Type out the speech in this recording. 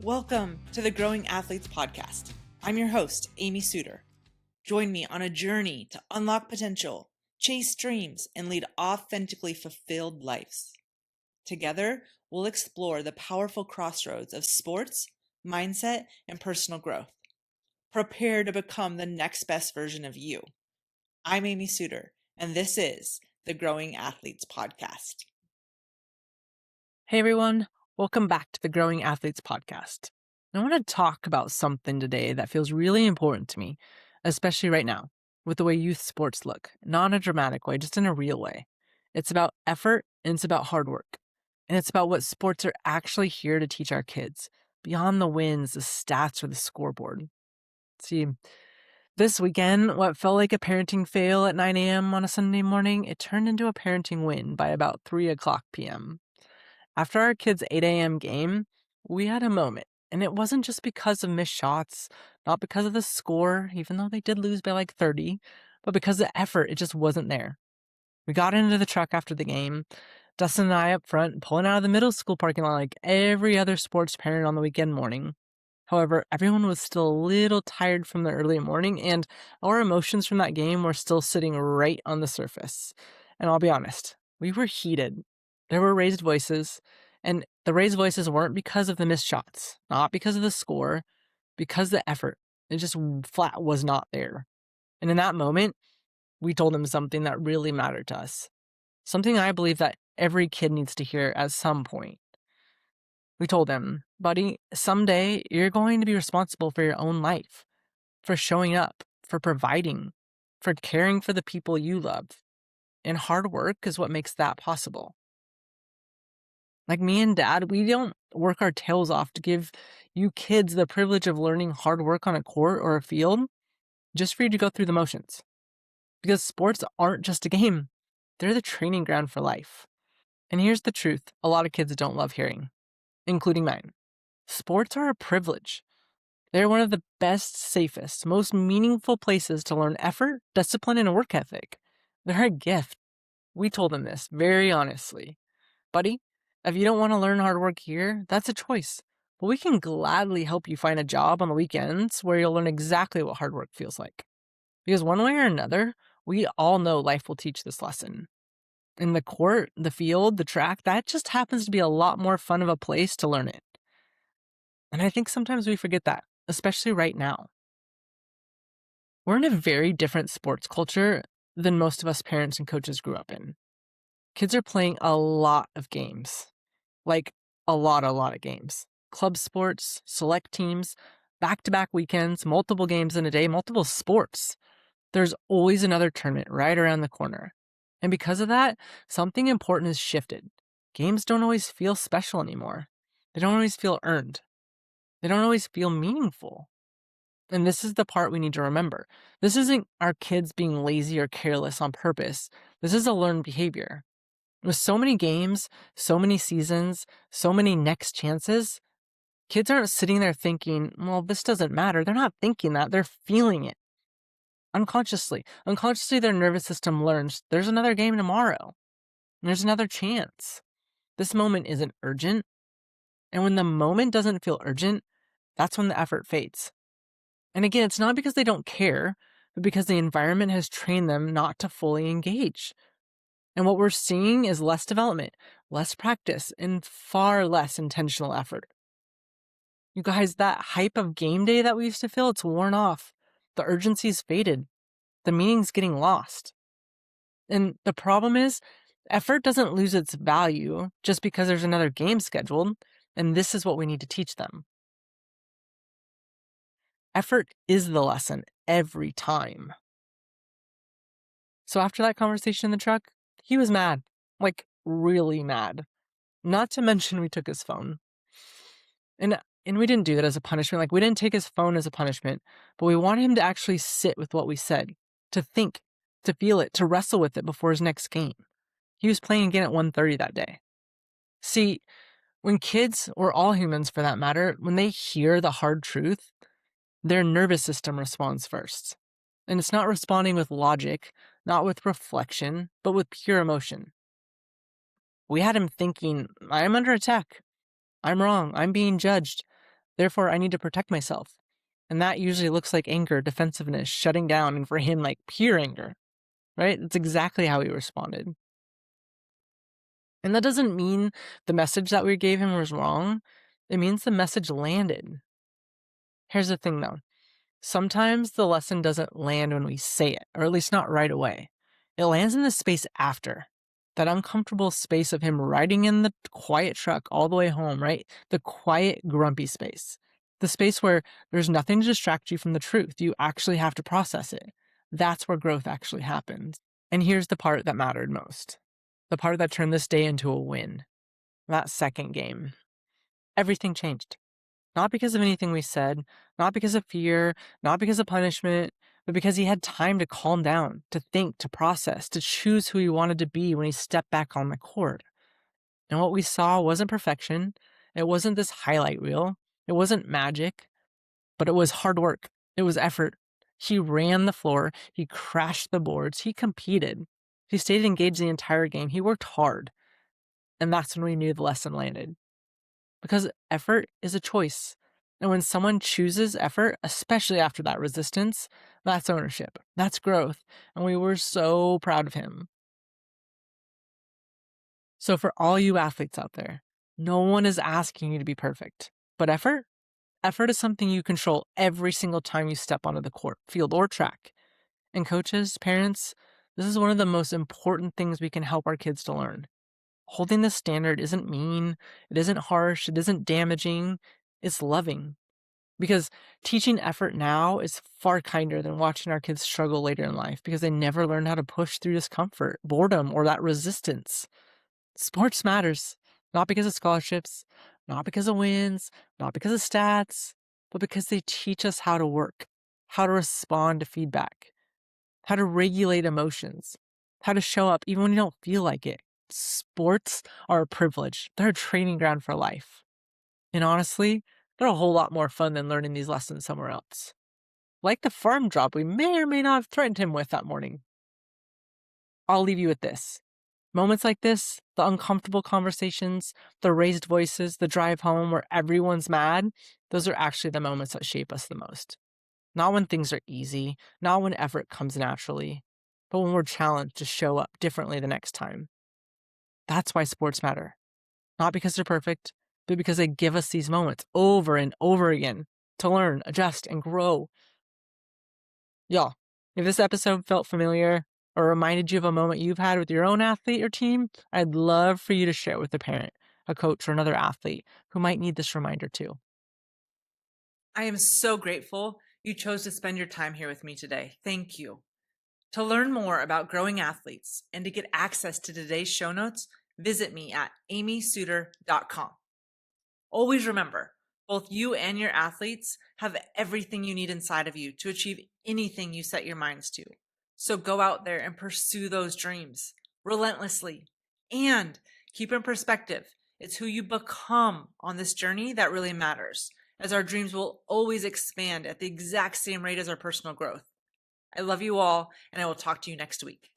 Welcome to the Growing Athletes Podcast. I'm your host, Amy Suter. Join me on a journey to unlock potential, chase dreams, and lead authentically fulfilled lives. Together, we'll explore the powerful crossroads of sports, mindset, and personal growth. Prepare to become the next best version of you. I'm Amy Suter, and this is the Growing Athletes Podcast. Hey everyone, welcome back to the Growing Athletes Podcast. I want to talk about something today that feels really important to me, especially right now, with the way youth sports look. Not in a dramatic way, just in a real way. It's about effort and it's about hard work. And it's about what sports are actually here to teach our kids, beyond the wins, the stats, or the scoreboard. See, this weekend, what felt like a parenting fail at 9 a.m. on a Sunday morning, it turned into a parenting win by about 3 o'clock p.m. After our kids' 8 a.m. game, we had a moment. And it wasn't just because of missed shots, not because of the score, even though they did lose by like 30, but because the effort, it just wasn't there. We got into the truck after the game, Dustin and I up front, pulling out of the middle school parking lot like every other sports parent on the weekend morning. However, everyone was still a little tired from the early morning, and our emotions from that game were still sitting right on the surface. And I'll be honest, we were heated. There were raised voices, and the raised voices weren't because of the missed shots, not because of the score, because the effort. It just flat was not there. And in that moment, we told them something that really mattered to us. Something I believe that every kid needs to hear at some point. We told him, buddy, someday you're going to be responsible for your own life, for showing up, for providing, for caring for the people you love. And hard work is what makes that possible. Like me and dad, we don't work our tails off to give you kids the privilege of learning hard work on a court or a field just for you to go through the motions. Because sports aren't just a game, they're the training ground for life. And here's the truth a lot of kids don't love hearing, including mine. Sports are a privilege. They're one of the best, safest, most meaningful places to learn effort, discipline, and work ethic. They're a gift. We told them this very honestly. Buddy, if you don't want to learn hard work here, that's a choice. But we can gladly help you find a job on the weekends where you'll learn exactly what hard work feels like. Because one way or another, we all know life will teach this lesson. In the court, the field, the track, that just happens to be a lot more fun of a place to learn it. And I think sometimes we forget that, especially right now. We're in a very different sports culture than most of us parents and coaches grew up in. Kids are playing a lot of games, like a lot of games. Club sports, select teams, back-to-back weekends, multiple games in a day, multiple sports. There's always another tournament right around the corner. And because of that, something important has shifted. Games don't always feel special anymore. They don't always feel earned. They don't always feel meaningful. And this is the part we need to remember. This isn't our kids being lazy or careless on purpose. This is a learned behavior. With so many games, so many seasons, so many next chances, kids aren't sitting there thinking, well, this doesn't matter. They're not thinking that. They're feeling it unconsciously. Unconsciously, their nervous system learns there's another game tomorrow. There's another chance. This moment isn't urgent. And when the moment doesn't feel urgent, that's when the effort fades. And again, it's not because they don't care, but because the environment has trained them not to fully engage. And what we're seeing is less development, less practice, and far less intentional effort. You guys, that hype of game day that we used to feel, it's worn off. The urgency's faded. The meaning's getting lost. And the problem is, effort doesn't lose its value just because there's another game scheduled, and this is what we need to teach them. Effort is the lesson every time. So after that conversation in the truck, he was mad, like really mad. Not to mention we took his phone. And we didn't do that as a punishment. Like we didn't take his phone as a punishment, but we wanted him to actually sit with what we said, to think, to feel it, to wrestle with it before his next game. He was playing again at 1:30 that day. See, when kids, or all humans for that matter, when they hear the hard truth, their nervous system responds first. And it's not responding with logic, not with reflection, but with pure emotion. We had him thinking, I'm under attack. I'm wrong. I'm being judged. Therefore, I need to protect myself. And that usually looks like anger, defensiveness, shutting down, and for him, like pure anger, right? That's exactly how he responded. And that doesn't mean the message that we gave him was wrong. It means the message landed. Here's the thing though. Sometimes the lesson doesn't land when we say it, or at least not right away. It lands in the space after. That uncomfortable space of him riding in the quiet truck all the way home, right? The quiet, grumpy space. The space where there's nothing to distract you from the truth. You actually have to process it. That's where growth actually happens. And here's the part that mattered most. The part that turned this day into a win. That second game. Everything changed. Not because of anything we said, not because of fear, not because of punishment, but because he had time to calm down, to think, to process, to choose who he wanted to be when he stepped back on the court. And what we saw wasn't perfection. It wasn't this highlight reel. It wasn't magic, but it was hard work. It was effort. He ran the floor. He crashed the boards. He competed. He stayed engaged the entire game. He worked hard. And that's when we knew the lesson landed. Because effort is a choice. And when someone chooses effort, especially after that resistance, that's ownership. That's growth. And we were so proud of him. So, for all you athletes out there, no one is asking you to be perfect. But effort is something you control every single time you step onto the court, field, or track. And coaches, parents, this is one of the most important things we can help our kids to learn. Holding the standard isn't mean, it isn't harsh, it isn't damaging, it's loving. Because teaching effort now is far kinder than watching our kids struggle later in life because they never learned how to push through discomfort, boredom, or that resistance. Sports matters, not because of scholarships, not because of wins, not because of stats, but because they teach us how to work, how to respond to feedback, how to regulate emotions, how to show up even when you don't feel like it. Sports are a privilege. They're a training ground for life. And honestly, they're a whole lot more fun than learning these lessons somewhere else. Like the farm job we may or may not have threatened him with that morning. I'll leave you with this. Moments like this, the uncomfortable conversations, the raised voices, the drive home where everyone's mad, those are actually the moments that shape us the most. Not when things are easy, not when effort comes naturally, but when we're challenged to show up differently the next time. That's why sports matter. Not because they're perfect, but because they give us these moments over and over again to learn, adjust, and grow. Y'all, if this episode felt familiar or reminded you of a moment you've had with your own athlete or team, I'd love for you to share it with a parent, a coach, or another athlete who might need this reminder too. I am so grateful you chose to spend your time here with me today. Thank you. To learn more about growing athletes and to get access to today's show notes, visit me at amysuter.com. Always remember, both you and your athletes have everything you need inside of you to achieve anything you set your minds to. So go out there and pursue those dreams relentlessly. And keep in perspective, it's who you become on this journey that really matters, as our dreams will always expand at the exact same rate as our personal growth. I love you all, and I will talk to you next week.